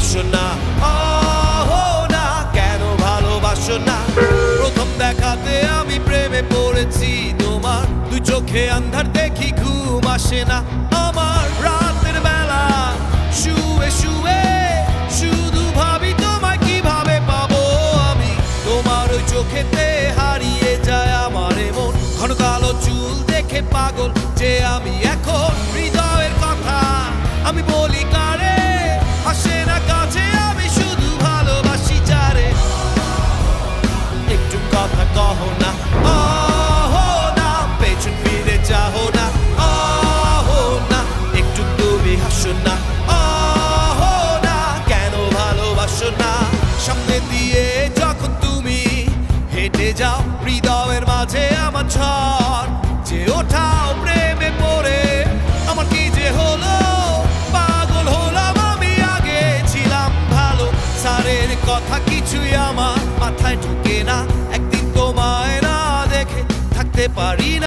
হাসো না, না কেন ভালোবাসো না? প্রথম দেখাতে আমি প্রেমে পড়েছি তোমার, দুই চোখে আন্ধার দেখি ঘুম আসে না আমার। রাতের বেলা শুয়ে শুয়ে শুধু ভাবি তোমায় কিভাবে পাবো আমি। তোমার ওই চোখেতে হারিয়ে যায় আমার মন, ঘন কালো চুল দেখে পাগল যে আমি এখন। হৃদয়ের কথা আমি বলি কারে, আসে না কাছে আমি শুধু ভালোবাসি যারে। একটু কথা কহো না, না পেছন ফিরে চাহো না, না একটু তুমি হাসো না, না কেন ভালোবাসো না? সামনে দিয়ে যখন তুমি হেঁটে যাও, হৃদয়ের মাঝে আমার ঝড় যে ওঠাও প্রেমে পড়ে। আমার কি যে হলো, পাগল হলাম আমি, আগে ছিলাম ভালো। স্যারের কথা কিছুই আমার মাথায় ঢুকে না, একদিন তোমায় না দেখে থাকতে পারি না।